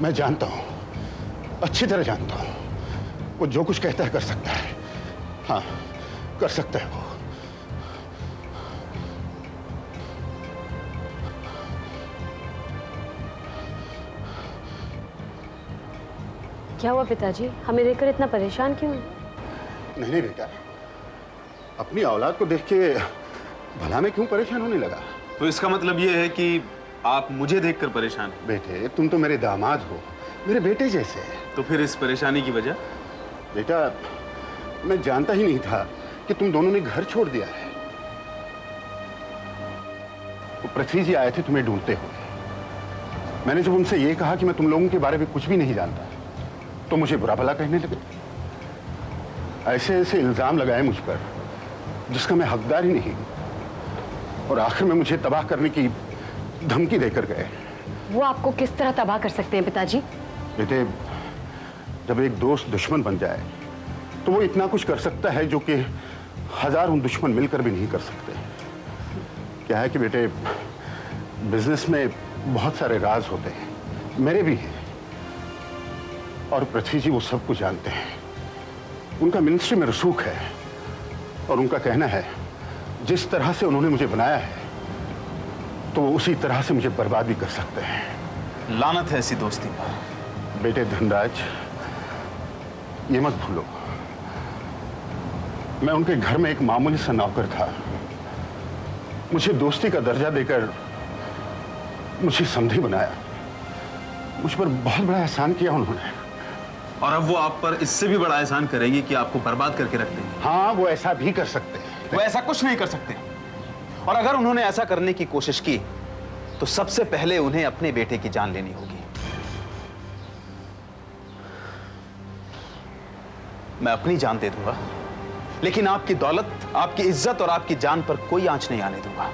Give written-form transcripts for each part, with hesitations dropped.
मैं जानता हूं, अच्छी तरह जानता हूं। वो जो कुछ कहता है कर सकता है। हाँ, कर सकता है वो। क्या हुआ पिताजी? हमें देखकर इतना परेशान क्यों हैं? नहीं नहीं बेटा, अपनी औलाद को देख के भला मैं क्यों परेशान होने लगा? तो इसका मतलब ये है कि आप मुझे देखकर परेशान हैं? बेटे, तुम तो मेरे दामाद हो, मेरे बेटे जैसे। तो फिर इस परेशानी की वजह? बेटा, मैं जानता ही नहीं था कि तुम दोनों ने घर छोड़ दिया है। वो पृथ्वी जी आए थे तुम्हें ढूंढते हुए। मैंने जब उनसे ये कहा कि मैं तुम लोगों के बारे में कुछ भी नहीं जानता, तो मुझे बुरा भला कहने लगे। ऐसे ऐसे इल्जाम लगाए मुझ पर जिसका मैं हकदार ही नहीं, और आखिर में मुझे तबाह करने की धमकी देकर गए। वो आपको किस तरह तबाह कर सकते हैं पिताजी? बेटे, जब एक दोस्त दुश्मन बन जाए तो वो इतना कुछ कर सकता है जो कि हजारों दुश्मन मिलकर भी नहीं कर सकते। क्या है कि बेटे, बिजनेस में बहुत सारे राज होते हैं, मेरे भी हैं, और पृथ्वी जी वो सब कुछ जानते हैं। उनका मिनिस्ट्री में रसूख है, और उनका कहना है जिस तरह से उन्होंने मुझे बनाया है तो वो उसी तरह से मुझे बर्बाद भी कर सकते हैं। लानत है ऐसी दोस्ती पर। बेटे धनराज, ये मत भूलो, मैं उनके घर में एक मामूली सा नौकर था। मुझे दोस्ती का दर्जा देकर मुझे समधी बनाया। मुझ पर बहुत बड़ा एहसान किया उन्होंने। और अब वो आप पर इससे भी बड़ा एहसान करेंगे कि आपको बर्बाद करके रख देंगे। हाँ, वो ऐसा भी कर सकते हैं। वो ऐसा कुछ नहीं कर सकते, और अगर उन्होंने ऐसा करने की कोशिश की तो सबसे पहले उन्हें अपने बेटे की जान लेनी होगी। मैं अपनी जान दे दूंगा, लेकिन आपकी दौलत, आपकी इज्जत और आपकी जान पर कोई आंच नहीं आने दूंगा।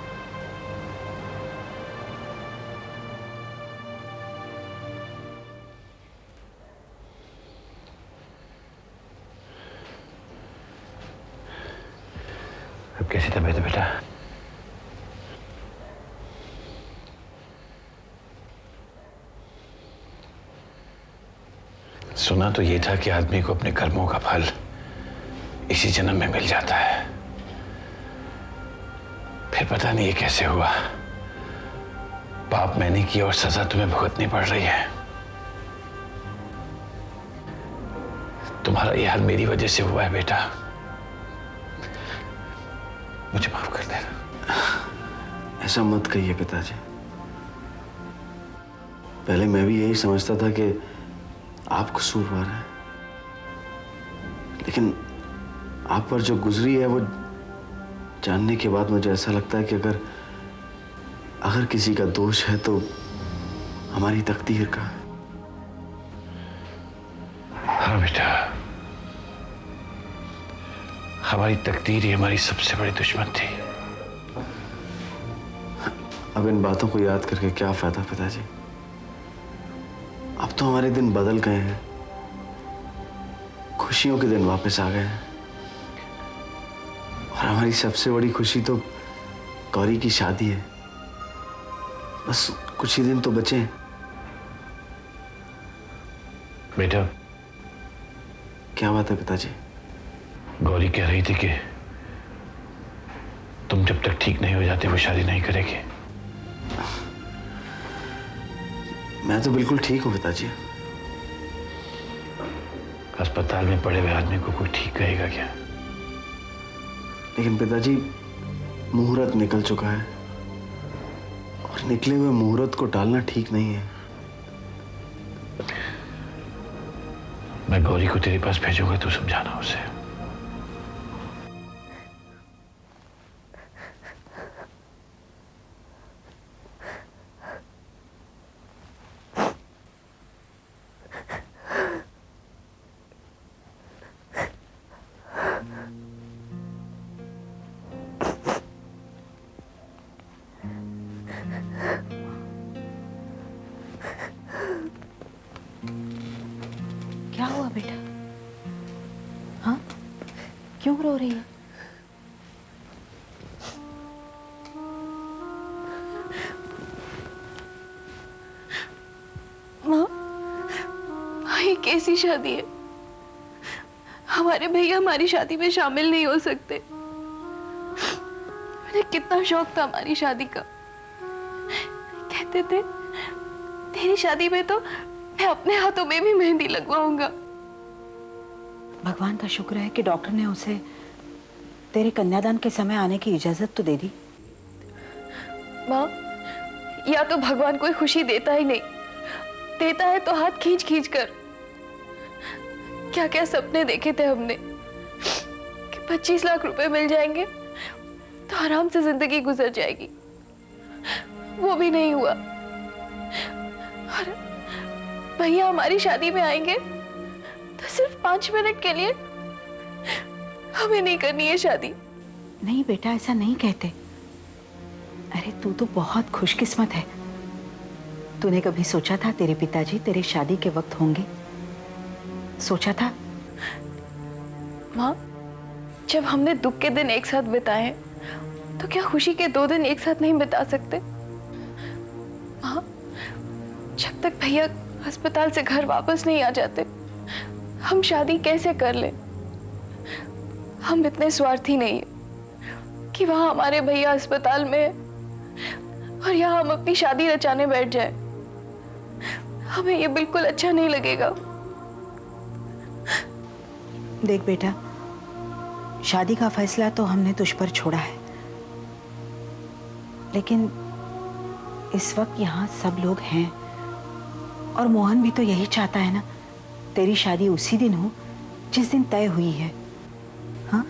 अब कैसी तबीयत है बेटा? सुना तो ये था कि आदमी को अपने कर्मों का फल इसी जन्म में मिल जाता है। फिर पता नहीं ये कैसे हुआ। पाप मैंने किया और सजा तुम्हें भुगतनी पड़ रही है। तुम्हारा ये हाल मेरी वजह से हुआ है बेटा, मुझे माफ कर देना। ऐसा मत कहिए पिताजी। पहले मैं भी यही समझता था कि आप कसूरवार हैं, लेकिन आप पर जो गुजरी है वो जानने के बाद मुझे ऐसा लगता है कि अगर किसी का दोष है तो हमारी तकदीर का। हाँ बेटा, हमारी तकदीर ही हमारी सबसे बड़ी दुश्मन थी। अब इन बातों को याद करके क्या फायदा पिताजी? अब तो हमारे दिन बदल गए हैं, खुशियों के दिन वापस आ गए हैं, और हमारी सबसे बड़ी खुशी तो गौरी की शादी है। बस कुछ ही दिन तो बचे हैं। बेटा, क्या बात है पिताजी? गौरी कह रही थी कि तुम जब तक ठीक नहीं हो जाते वो शादी नहीं करेगी। मैं तो बिल्कुल ठीक हूं पिताजी। अस्पताल में पड़े हुए आदमी को कोई ठीक कहेगा क्या? लेकिन पिताजी, मुहूर्त निकल चुका है, और निकले हुए मुहूर्त को टालना ठीक नहीं है। मैं गौरी को तेरे पास भेजूंगा, तू समझाना उसे। क्या हुआ बेटा? हाँ, क्यों रो रही है? माँ, कैसी शादी है? हमारे भैया हमारी शादी में शामिल नहीं हो सकते। मुझे कितना शौक था हमारी शादी का। कहते थे तेरी शादी में तो मैं अपने हाथों में भी मेहंदी लगवाऊंगा। भगवान का शुक्र है कि डॉक्टर ने उसे तेरे कन्यादान के समय आने की इजाजत तो दे दी। माँ, या तो भगवान कोई खुशी देता ही नहीं, देता है तो हाथ खींच खींच कर। क्या क्या सपने देखे थे हमने कि 25 लाख रुपए मिल जाएंगे तो आराम से जिंदगी गुजर जाएगी, वो भी नहीं हुआ। और भैया हमारी शादी में आएंगे तो सिर्फ 5 मिनट के लिए। हमें नहीं करनी है शादी। नहीं बेटा, ऐसा नहीं कहते। अरे तू तो बहुत खुशकिस्मत है। तूने कभी सोचा था तेरे पिताजी तेरे शादी के वक्त होंगे? सोचा था? माँ, जब हमने दुख के दिन एक साथ बिताए तो क्या खुशी के 2 दिन एक साथ नहीं बिता सकते? माँ, जब तक भैया अस्पताल से घर वापस नहीं आ जाते हम शादी कैसे कर लें? हम इतने स्वार्थी नहीं है कि वहां हमारे भैया अस्पताल में है और यहाँ हम अपनी शादी रचाने बैठ जाए। हमें ये बिल्कुल अच्छा नहीं लगेगा। देख बेटा, शादी का फैसला तो हमने तुझ पर छोड़ा है, लेकिन इस वक्त यहाँ सब लोग हैं और मोहन भी तो यही चाहता है ना, तेरी शादी उसी दिन हो जिस दिन तय हुई है। हाँ?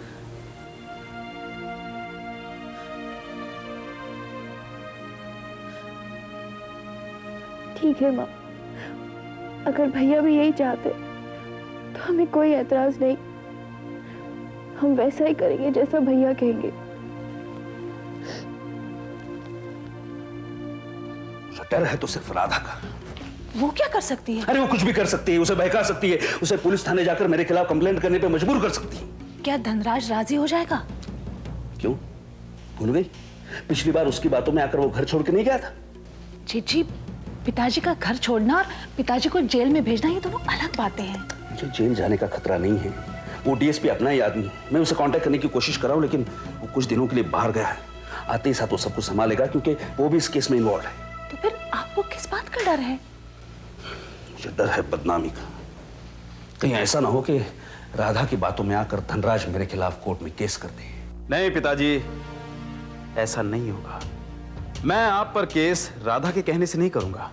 ठीक है माँ, अगर भैया भी यही चाहते तो हमें कोई एतराज नहीं। हम वैसा ही करेंगे जैसा भैया कहेंगे। डर है तो सिर्फ राधा का। वो क्या कर सकती है? अरे वो कुछ भी कर सकती है, उसे बहका सकती है, उसे पुलिस थाने जाकर मेरे खिलाफ कंप्लेंट करने पे मजबूर कर सकती है। क्या धनराज राजी हो जाएगा? क्यों? भूल गई? पिछली बार उसकी बातों में आकर वो घर छोड़ के नहीं गया था। जी, पिताजी का घर छोड़ना और पिताजी को जेल में भेजना ये दोनों अलग बातें हैं। मुझे जेल जाने का खतरा नहीं है। वो डीएसपी अपना ही आदमी है। मैं उसे कांटेक्ट करने की कोशिश कर रहा हूं, लेकिन वो कुछ दिनों के लिए बाहर गया है। आते ही साथ वो सब कुछ संभालेगा, क्योंकि वो भी इस केस में इन्वॉल्व है। तो फिर आपको किस बात का डर है? मुझे डर है बदनामी का। कहीं ऐसा ना हो कि राधा की बातों में आकर धनराज मेरे खिलाफ कोर्ट में केस कर दे। नहीं पिताजी, ऐसा नहीं होगा। मैं आप पर केस राधा के कहने से नहीं करूंगा,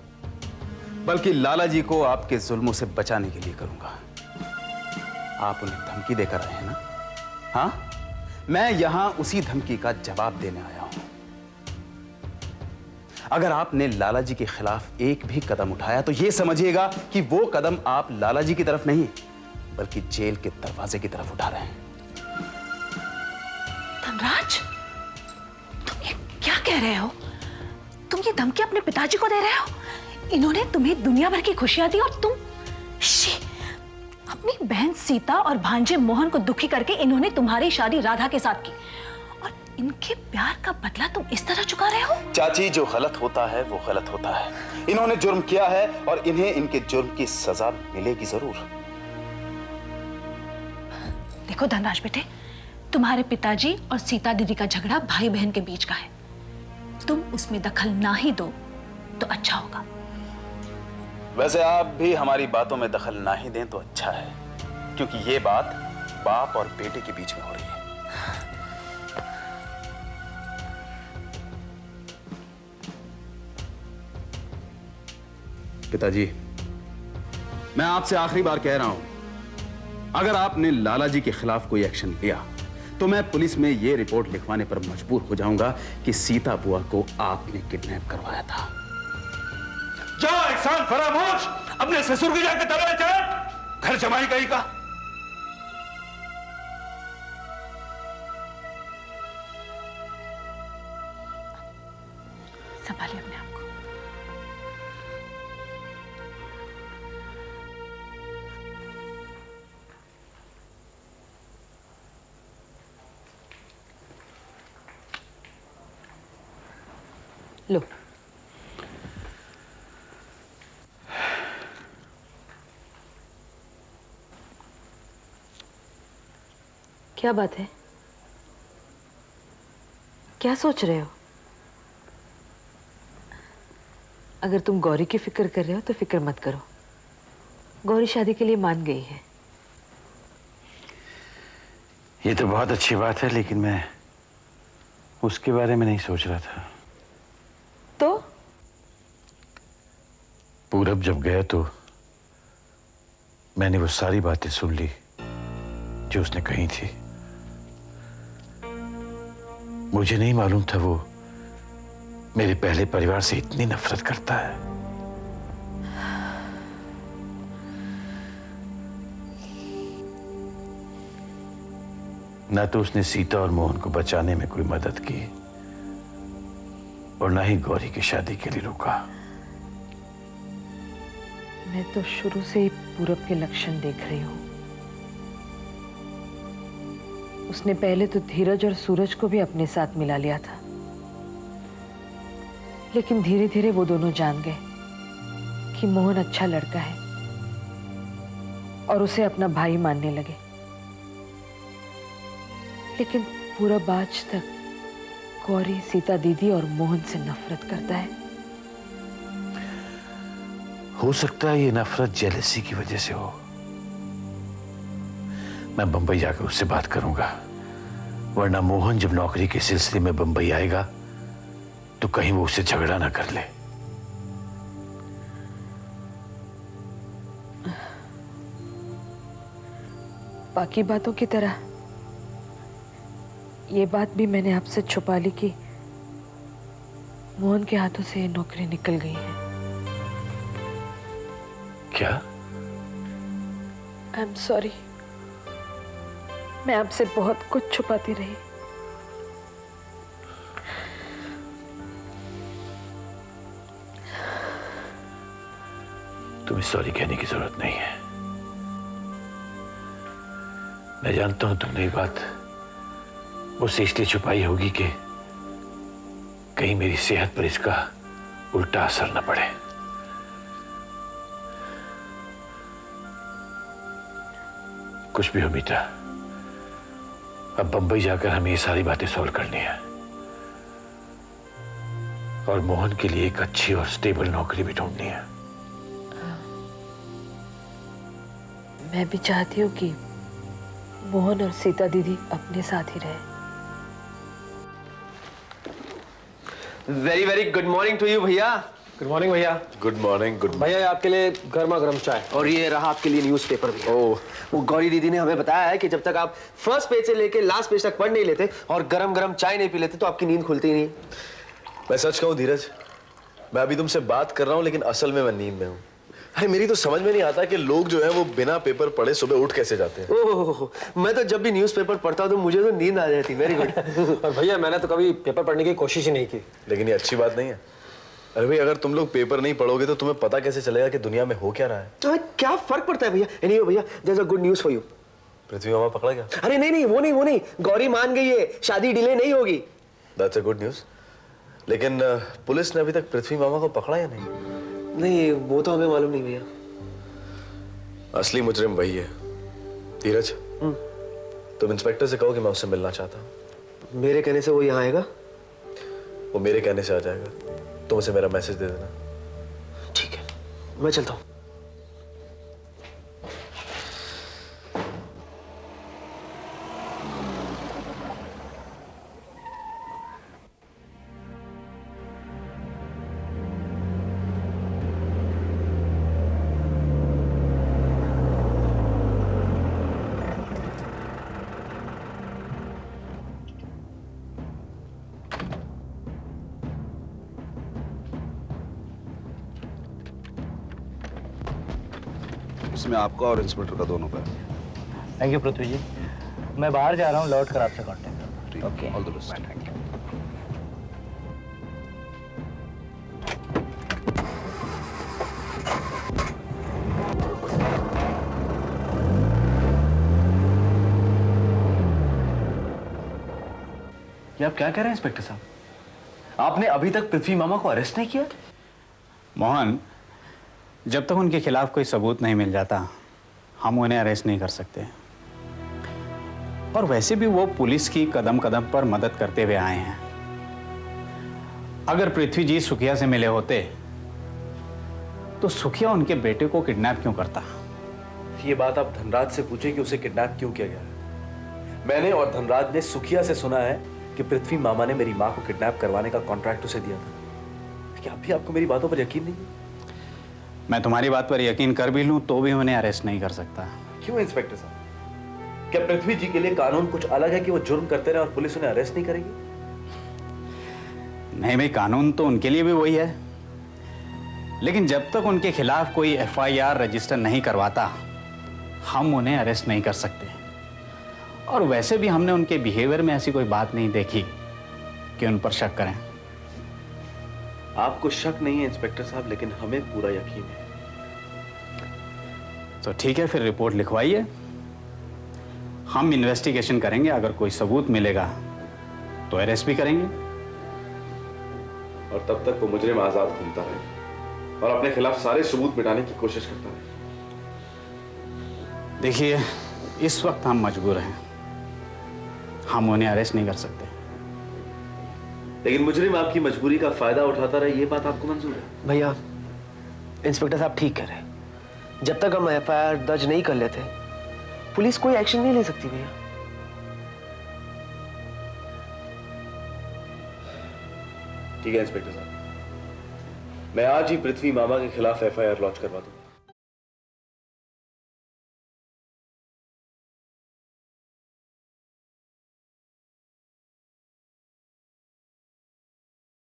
बल्कि लाला जी को आपके जुल्मों से बचाने के लिए करूंगा। आप उन्हें धमकी देकर आए हैं ना? हाँ, मैं यहां उसी धमकी का जवाब देने आया हूं। अगर आपने लाला जी के खिलाफ एक भी कदम उठाया तो यह समझिएगा कि वो कदम आप लाला जी की तरफ नहीं, बल्कि जेल के दरवाजे की तरफ उठा रहे हैं। धनराज, तुम ये क्या कह रहे हो? तुम ये धमकी अपने पिताजी को दे रहे हो? इन्होंने तुम्हें दुनिया भर की खुशियां दी और तुम अपनी बहन सीता और भांजे मोहन को दुखी करके इन्होंने तुम्हारी शादी राधा के साथ की और इनके प्यार का बदला तुम इस तरह चुका रहे हो? चाची, जो गलत होता है वो गलत होता है। इन्होंने जुर्म किया है और इन्हें इनके जुर्म की सजा मिलेगी जरूर। देखो धनराज बेटे, तुम्हारे पिताजी और सीता दीदी का झगड़ा भाई बहन के बीच का है। तुम उसमें दखल ना ही दो तो अच्छा होगा। वैसे आप भी हमारी बातों में दखल ना ही दें तो अच्छा है, क्योंकि ये बात बाप और बेटे के बीच में हो रही है। पिताजी, मैं आपसे आखिरी बार कह रहा हूं, अगर आपने लाला जी के खिलाफ कोई एक्शन लिया तो मैं पुलिस में यह रिपोर्ट लिखवाने पर मजबूर हो जाऊंगा कि सीता बुआ को आपने किडनैप करवाया था। जा एहसान फरामोश, अपने ससुर के जाके तबाह चाहे, घर जमाई गई का। संभालिए अपने आप को। लो, क्या बात है? क्या सोच रहे हो? अगर तुम गौरी की फिक्र कर रहे हो तो फिक्र मत करो। गौरी शादी के लिए मान गई है। ये तो बहुत अच्छी बात है, लेकिन मैं उसके बारे में नहीं सोच रहा था। तो पूरब जब गया तो मैंने वो सारी बातें सुन ली जो उसने कही थी। मुझे नहीं मालूम था वो मेरे पहले परिवार से इतनी नफरत करता है। ना तो उसने सीता और मोहन को बचाने में कोई मदद की और ना ही गौरी की शादी के लिए रोका। मैं तो शुरू से ही पूरब के लक्षण देख रही हूँ। उसने पहले तो धीरज और सूरज को भी अपने साथ मिला लिया था, लेकिन धीरे धीरे वो दोनों जान गए कि मोहन अच्छा लड़का है और उसे अपना भाई मानने लगे। लेकिन पूरब आज तक गौरी, सीता दीदी और मोहन से नफरत करता है। हो सकता है ये नफरत जेलसी की वजह से हो। मैं बंबई जाकर उससे बात करूंगा, वरना मोहन जब नौकरी के सिलसिले में बंबई आएगा तो कहीं वो उससे झगड़ा ना कर ले। बाकी बातों की तरह ये बात भी मैंने आपसे छुपा ली कि मोहन के हाथों से ये नौकरी निकल गई है। क्या? आई एम सॉरी, मैं आपसे बहुत कुछ छुपाती रही। तुम्हें सॉरी कहने की जरूरत नहीं है। मैं जानता हूं तुमने ये बात मुझसे इसलिए छुपाई होगी कि कहीं मेरी सेहत पर इसका उल्टा असर न पड़े। कुछ भी हो मीता, अब बंबई जाकर हमें ये सारी बातें सॉल्व करनी है और मोहन के लिए एक अच्छी और स्टेबल नौकरी भी ढूंढनी है। मैं भी चाहती हूँ कि मोहन और सीता दीदी अपने साथ ही रहे। Very very good morning to you भैया। गुड मॉर्निंग भैया। Good morning. गुड भैया ये आपके लिए गर्मा गर्म चाय। और ये रहा आपके लिए न्यूज़पेपर भी। ओह, वो गौरी दीदी ने हमें बताया है कि जब तक आप फर्स्ट पेज से लेके लास्ट पेज तक पढ़ नहीं लेते और गरम गरम चाय नहीं पी लेते तो आपकी नींद खुलती नहीं। मैं सच कहूं धीरज, मैं अभी तुमसे बात कर रहा हूं लेकिन असल में मैं नींद में हूं। अरे मेरी तो समझ में नहीं आता कि लोग जो है वो बिना पेपर पढ़े सुबह उठ कैसे जाते हैं। ओह, मैं तो जब भी न्यूज़पेपर पढ़ता हूँ तो मुझे तो नींद आ जाती। Very good. और भैया मैंने तो कभी पेपर पढ़ने की कोशिश ही नहीं की। लेकिन ये अच्छी बात नहीं है। अरे भाई, अगर तुम लोग पेपर नहीं पढ़ोगे तो तुम्हें पता कैसे चलेगा कि दुनिया में हो क्या रहा है। तो क्या फर्क पड़ता है भैया। एनीवे भैया, there is a good news for you. Prithvi मामा पकड़ा गया? अरे नहीं नहीं, वो नहीं, गौरी मान गई है, शादी डिले नहीं होगी। That's a good news. लेकिन पुलिस ने अभी तक पृथ्वी मामा को पकड़ा या नहीं? नहीं, वो तो हमें मालूम नहीं भैया। असली मुजरिम वही है। धीरज, तुम इंस्पेक्टर से कहो कि मैं उससे मिलना चाहता हूँ। मेरे कहने से वो यहाँ आएगा? वो मेरे कहने से आ जाएगा। तुम उसे मेरा मैसेज दे देना। ठीक है, मैं चलता हूँ। इसमें आपका और इंस्पेक्टर का दोनों का। थैंक यू पृथ्वी जी। मैं बाहर जा रहा हूँ, लौट कर आपसे कांटेक्ट करूँगा। Okay, all the best. Thank you. ये आप क्या कह रहे हैं इंस्पेक्टर साहब? आपने अभी तक पृथ्वी मामा को अरेस्ट नहीं किया? मोहन, जब तक उनके खिलाफ कोई सबूत नहीं मिल जाता हम उन्हें अरेस्ट नहीं कर सकते। और वैसे भी वो पुलिस की कदम कदम पर मदद करते हुए आए हैं। अगर पृथ्वी जी सुखिया से मिले होते तो सुखिया उनके बेटे को किडनैप क्यों करता? ये बात आप धनराज से पूछें कि उसे किडनैप क्यों किया गया है। मैंने और धनराज ने सुखिया से सुना है कि पृथ्वी मामा ने मेरी मां को किडनैप करवाने का कॉन्ट्रैक्ट उसे दिया था। क्या अभी आपको मेरी बातों पर यकीन नहीं है? मैं तुम्हारी बात पर यकीन कर भी लूं तो भी उन्हें अरेस्ट नहीं कर सकता। क्यों इंस्पेक्टर साहब? क्या पृथ्वी जी के लिए कानून कुछ अलग है कि वो जुर्म करते रहे और पुलिस उन्हें अरेस्ट नहीं करेगी? नहीं भाई, कानून तो उनके लिए भी वही है, लेकिन जब तक उनके खिलाफ कोई FIR रजिस्टर नहीं करवाता हम उन्हें अरेस्ट नहीं कर सकते। और वैसे भी हमने उनके बिहेवियर में ऐसी कोई बात नहीं देखी कि उन पर शक करें। आपको शक नहीं है इंस्पेक्टर साहब, लेकिन हमें पूरा यकीन है। तो ठीक है, फिर रिपोर्ट लिखवाइए, हम इन्वेस्टिगेशन करेंगे। अगर कोई सबूत मिलेगा तो अरेस्ट भी करेंगे। और तब तक वो मुजरिम आजाद घूमता रहे और अपने खिलाफ सारे सबूत मिटाने की कोशिश करता रहे। देखिए, इस वक्त हम मजबूर हैं, हम उन्हें अरेस्ट नहीं कर सकते। लेकिन मुजरिम आपकी मजबूरी का फायदा उठाता रहे, ये बात आपको मंजूर है? भैया, इंस्पेक्टर साहब ठीक कह रहे हैं। जब तक हम FIR दर्ज नहीं कर लेते पुलिस कोई एक्शन नहीं ले सकती भैया। ठीक है इंस्पेक्टर साहब, मैं आज ही पृथ्वी मामा के खिलाफ FIR लॉन्च करवा दूं।